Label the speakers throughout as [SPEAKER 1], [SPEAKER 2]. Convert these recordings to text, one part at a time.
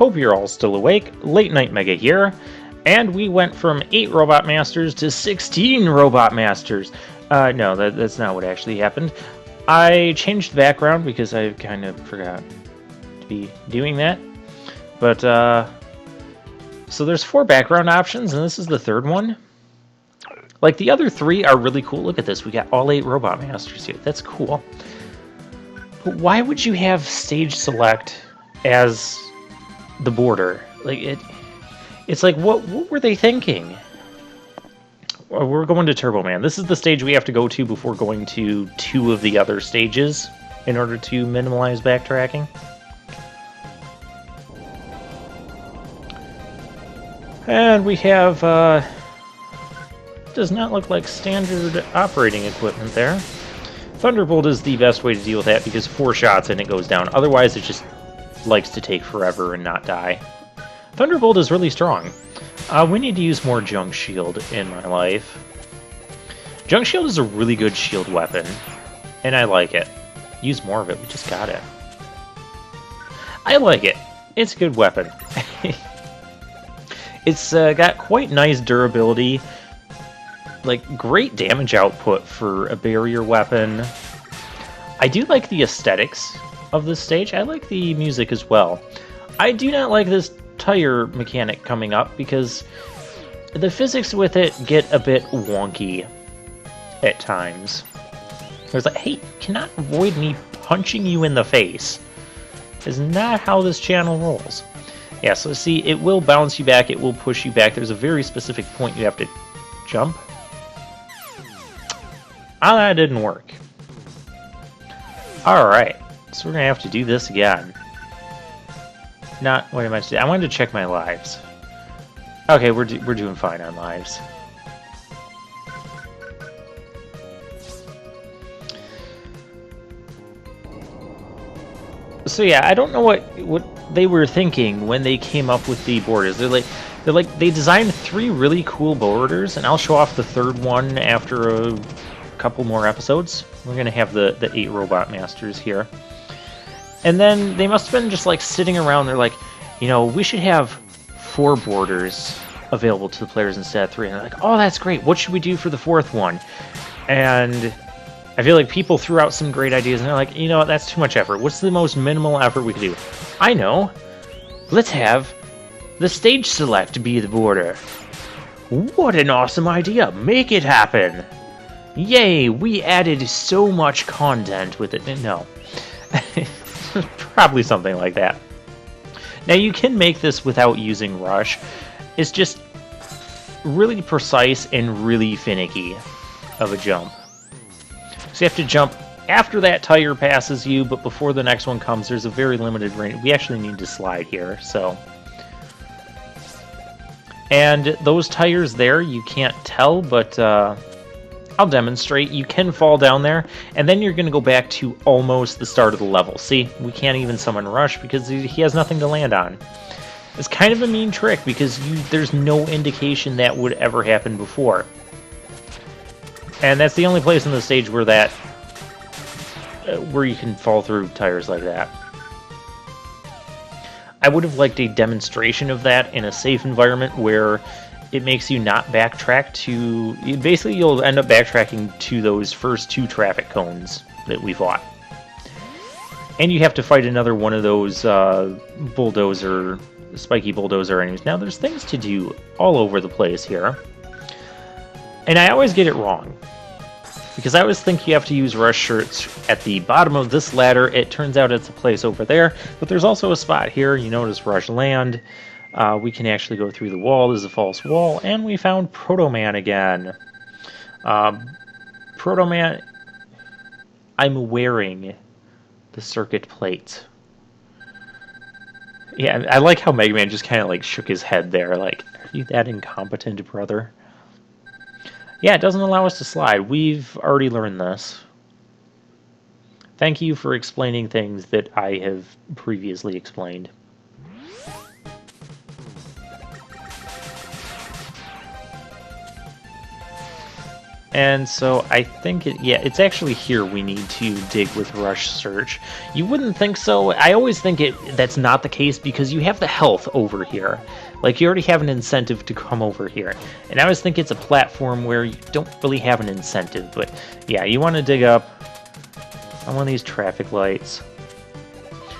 [SPEAKER 1] Hope you're all still awake. Late Night Mega here. And we went from 8 Robot Masters to 16 Robot Masters. No, that's not what actually happened. I changed the background because I kind of forgot to be doing that. But, so there's 4 background options, and this is the 3rd one. Like, the other 3 are really cool. Look at this. We got all 8 Robot Masters here. That's cool. But why would you have stage select as the border? Like, it's like, what were they thinking? Well, we're going to Turbo Man. This is the stage we have to go to before going to 2 of the other stages in order to minimize backtracking. And we have, does not look like standard operating equipment there. Thunderbolt is the best way to deal with that because 4 shots and it goes down. Otherwise, it just likes to take forever and not die. Thunderbolt is really strong. We need to use more Junk Shield in my life. Junk Shield is a really good shield weapon, and I like it. Use more of it, we just got it. I like it. It's a good weapon. It's got quite nice durability, like great damage output for a barrier weapon. I do like the aesthetics of this stage. I like the music as well. I do not like this tire mechanic coming up because the physics with it get a bit wonky at times. It's like, hey, you cannot avoid me punching you in the face. Is not how this channel rolls. Yeah, so see, it will bounce you back, it will push you back. There's a very specific point you have to jump. Ah, that didn't work. Alright, so we're going to have to do this again. Not what I meant to do. I wanted to check my lives. Okay, we're doing fine on lives. So yeah, I don't know what they were thinking when they came up with the borders. They designed 3 really cool borders, and I'll show off the 3rd one after a couple more episodes. We're gonna have the 8 Robot Masters here. And then they must have been just like sitting around, they're like, you know, we should have 4 borders available to the players instead of 3. And they're like, oh, that's great. What should we do for the 4th one? And I feel like people threw out some great ideas, and they're like, you know what, that's too much effort. What's the most minimal effort we could do? I know. Let's have the stage select be the border. What an awesome idea. Make it happen. Yay, we added so much content with it. No. Probably something like that. Now, you can make this without using Rush. It's just really precise and really finicky of a jump. So you have to jump after that tire passes you, but before the next one comes, there's a very limited range. We actually need to slide here, so. And those tires there, you can't tell, but I'll demonstrate. You can fall down there, and then you're going to go back to almost the start of the level. See, we can't even summon Rush because he has nothing to land on. It's kind of a mean trick because there's no indication that would ever happen before. And that's the only place in the stage where where you can fall through tires like that. I would have liked a demonstration of that in a safe environment where it makes you not backtrack to... Basically, you'll end up backtracking to those first 2 traffic cones that we fought. And you have to fight another one of those spiky bulldozer enemies. Now, there's things to do all over the place here. And I always get it wrong. Because I always think you have to use Rush shirts at the bottom of this ladder. It turns out it's a place over there. But there's also a spot here. You notice Rush land. We can actually go through the wall. There's a false wall. And we found Proto Man again. Proto Man... I'm wearing the circuit plate. Yeah, I like how Mega Man just kind of like shook his head there. Like, are you that incompetent, brother? Yeah, it doesn't allow us to slide. We've already learned this. Thank you for explaining things that I have previously explained. And so I think it's actually here we need to dig with Rush Search. You wouldn't think so. I always think that's not the case because you have the health over here. Like, you already have an incentive to come over here. And I always think it's a platform where you don't really have an incentive. But yeah, you want to dig up on one of these traffic lights.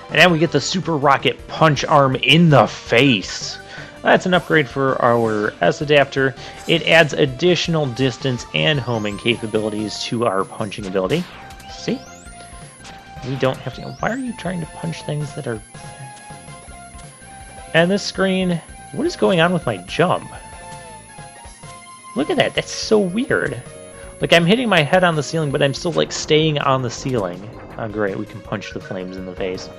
[SPEAKER 1] And now we get the Super Rocket Punch Arm in the face. That's an upgrade for our S adapter. It adds additional distance and homing capabilities to our punching ability. See? We don't have to... Why are you trying to punch things that are... And this screen... What is going on with my jump? Look at that. That's so weird. Like, I'm hitting my head on the ceiling, but I'm still, like, staying on the ceiling. Oh, great. We can punch the flames in the face.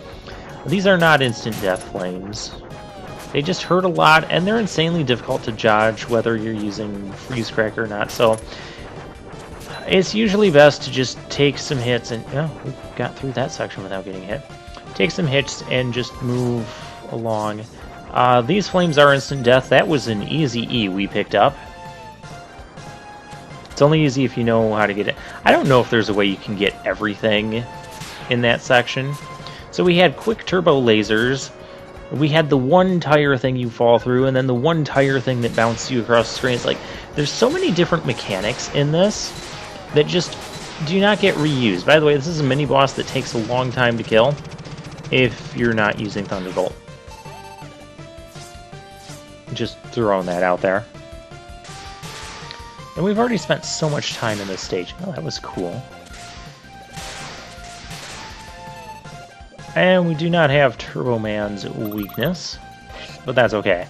[SPEAKER 1] These are not instant death flames. They just hurt a lot, and they're insanely difficult to dodge whether you're using Freeze Crack or not, so it's usually best to just take some hits, and we got through that section without getting hit. Take some hits and just move along. These flames are instant death. That was an easy E we picked up. It's only easy if you know how to get it. I don't know if there's a way you can get everything in that section. So we had quick turbo lasers. We had the one tire thing you fall through, and then the one tire thing that bounces you across the screen. It's like, there's so many different mechanics in this that just do not get reused. By the way, this is a mini-boss that takes a long time to kill if you're not using Thunderbolt. Just throwing that out there. And we've already spent so much time in this stage. Oh, that was cool. And we do not have Turbo Man's weakness, but that's okay.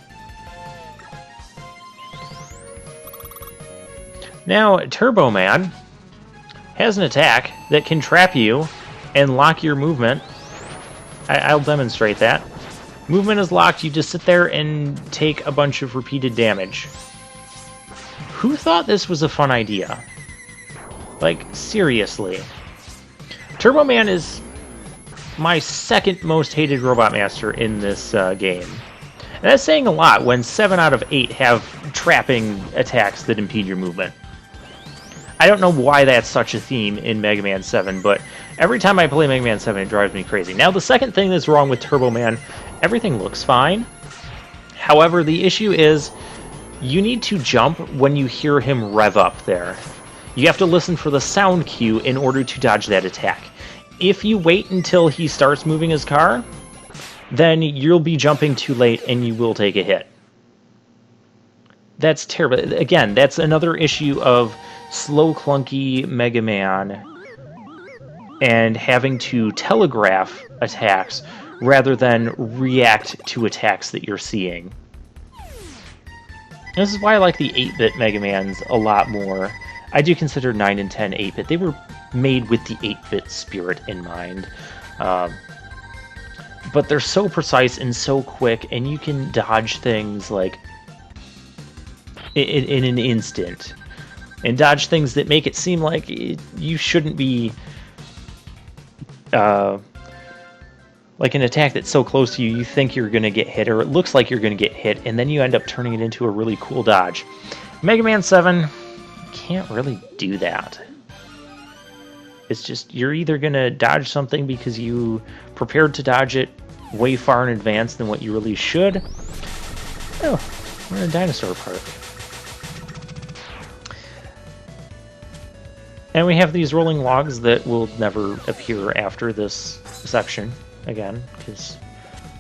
[SPEAKER 1] Now, Turbo Man has an attack that can trap you and lock your movement. I'll demonstrate that. Movement is locked, you just sit there and take a bunch of repeated damage. Who thought this was a fun idea? Like, seriously. Turbo Man is my second most hated Robot Master in this game. And that's saying a lot when 7 out of 8 have trapping attacks that impede your movement. I don't know why that's such a theme in Mega Man 7, but every time I play Mega Man 7 it drives me crazy. Now the second thing that's wrong with Turbo Man, everything looks fine. However, the issue is you need to jump when you hear him rev up there. You have to listen for the sound cue in order to dodge that attack. If you wait until he starts moving his car, then you'll be jumping too late and you will take a hit. That's terrible. Again, that's another issue of slow, clunky Mega Man and having to telegraph attacks rather than react to attacks that you're seeing. This is why I like the 8-bit Mega Mans a lot more. I do consider 9 and 10 8-bit. They were made with the 8-bit spirit in mind. But they're so precise and so quick, and you can dodge things like in an instant. And dodge things that make it seem like you shouldn't be... like an attack that's so close to you, you think you're going to get hit, or it looks like you're going to get hit, and then you end up turning it into a really cool dodge. Mega Man 7 can't really do that. It's just, you're either going to dodge something because you prepared to dodge it way far in advance than what you really should. Oh, we're in a dinosaur park. And we have these rolling logs that will never appear after this section again, because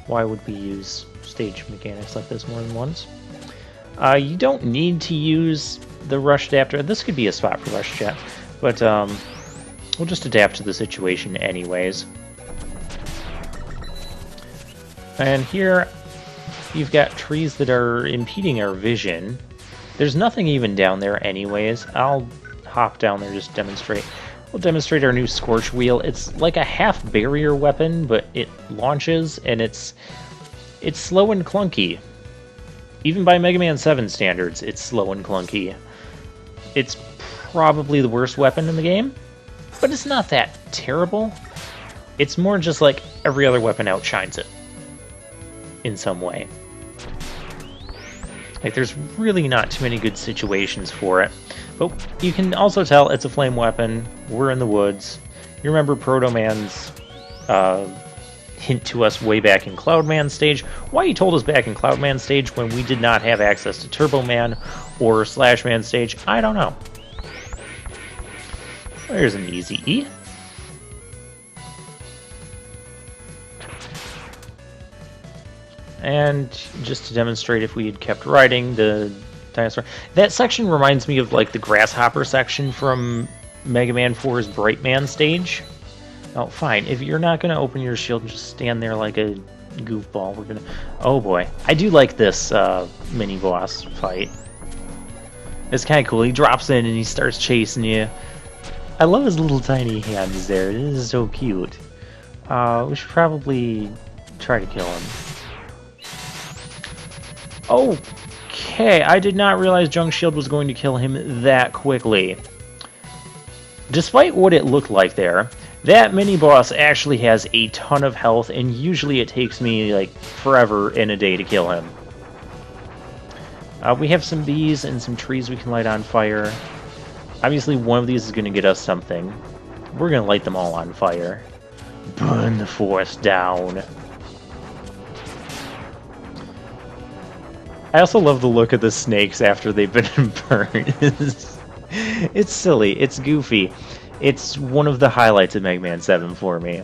[SPEAKER 1] why would we use stage mechanics like this more than once? You don't need to use the rush adapter. This could be a spot for rush jet, but we'll just adapt to the situation anyways. And here you've got trees that are impeding our vision. There's nothing even down there anyways. I'll hop down there just to demonstrate. We'll demonstrate our new Scorch Wheel. It's like a half barrier weapon, but it launches and it's slow and clunky. Even by Mega Man 7 standards, it's slow and clunky. It's probably the worst weapon in the game, but it's not that terrible. It's more just like every other weapon outshines it in some way. Like, there's really not too many good situations for it. But you can also tell it's a flame weapon. We're in the woods. You remember Proto Man's hint to us way back in Cloudman stage? Why he told us back in Cloudman stage when we did not have access to Turbo Man or Slash Man stage, I don't know. There's an easy E. And just to demonstrate if we had kept riding the dinosaur. That section reminds me of like the grasshopper section from Mega Man 4's Bright Man stage. Oh, fine. If you're not going to open your shield and just stand there like a goofball, we're going to... Oh boy. I do like this mini-boss fight. It's kind of cool. He drops in and he starts chasing you. I love his little tiny hands there. It is so cute. We should probably try to kill him. Okay, I did not realize Junk Shield was going to kill him that quickly. Despite what it looked like there, that mini-boss actually has a ton of health, and usually it takes me, like, forever in a day to kill him. We have some bees and some trees we can light on fire. Obviously, one of these is going to get us something. We're going to light them all on fire. Burn the forest down. I also love the look of the snakes after they've been burned. It's silly. It's goofy. It's one of the highlights of Mega Man 7 for me.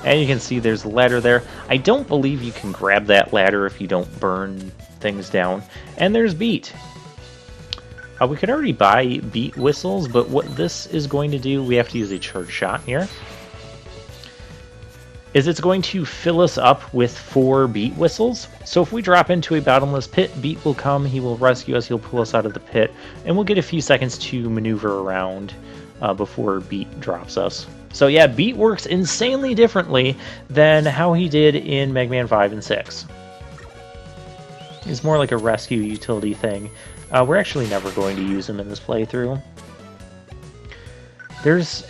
[SPEAKER 1] And you can see there's a ladder there. I don't believe you can grab that ladder if you don't burn things down. And there's Beat. We could already buy Beat whistles, but what this is going to do, we have to use a charge shot here, is it's going to fill us up with 4 Beat whistles. So if we drop into a bottomless pit, Beat will come, he will rescue us, he'll pull us out of the pit, and we'll get a few seconds to maneuver around before Beat drops us. So yeah, Beat works insanely differently than how he did in Mega Man 5 and 6. He's more like a rescue utility thing. We're actually never going to use him in this playthrough. There's...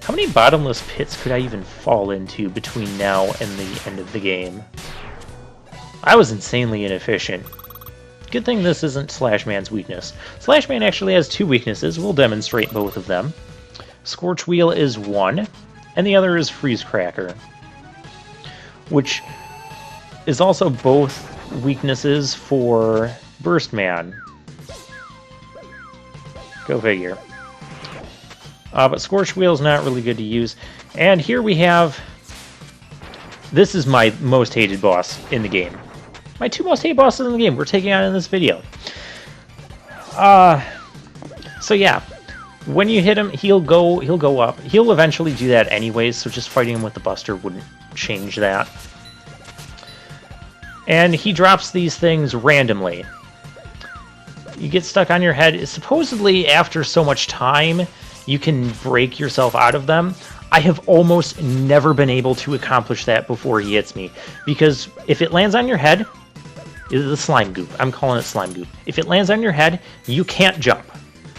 [SPEAKER 1] How many bottomless pits could I even fall into between now and the end of the game? I was insanely inefficient. Good thing this isn't Slash Man's weakness. Slash Man actually has 2 weaknesses. We'll demonstrate both of them. Scorch Wheel is one, and the other is Freeze Cracker, which is also both weaknesses for Burst Man. Go figure. But Scorch Wheel is not really good to use. And here we have... This is my most hated boss in the game. My 2 most hated bosses in the game we're taking on in this video. So yeah, when you hit him, he'll go up. He'll eventually do that anyways, so just fighting him with the Buster wouldn't change that. And he drops these things randomly. You get stuck on your head. Supposedly, after so much time, you can break yourself out of them. I have almost never been able to accomplish that before he hits me. Because if it lands on your head, it's the slime goop. I'm calling it slime goop. If it lands on your head, you can't jump.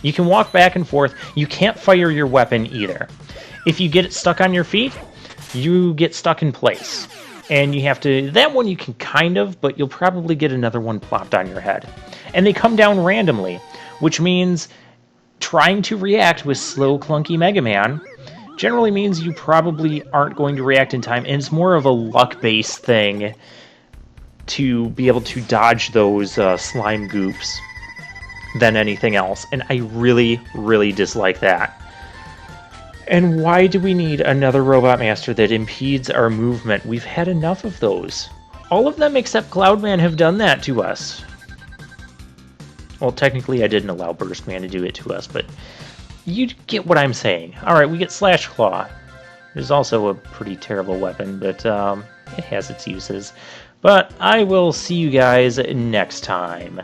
[SPEAKER 1] You can walk back and forth. You can't fire your weapon either. If you get it stuck on your feet, you get stuck in place. And you have to... That one you can kind of, but you'll probably get another one plopped on your head. And they come down randomly, which means... Trying to react with slow, clunky Mega Man generally means you probably aren't going to react in time, and it's more of a luck-based thing to be able to dodge those slime goops than anything else, and I really, really dislike that. And why do we need another Robot Master that impedes our movement? We've had enough of those. All of them except Cloudman have done that to us. Well, technically I didn't allow Burst Man to do it to us, but you get what I'm saying. Alright, we get Slash Claw. It is also a pretty terrible weapon, but it has its uses. But I will see you guys next time.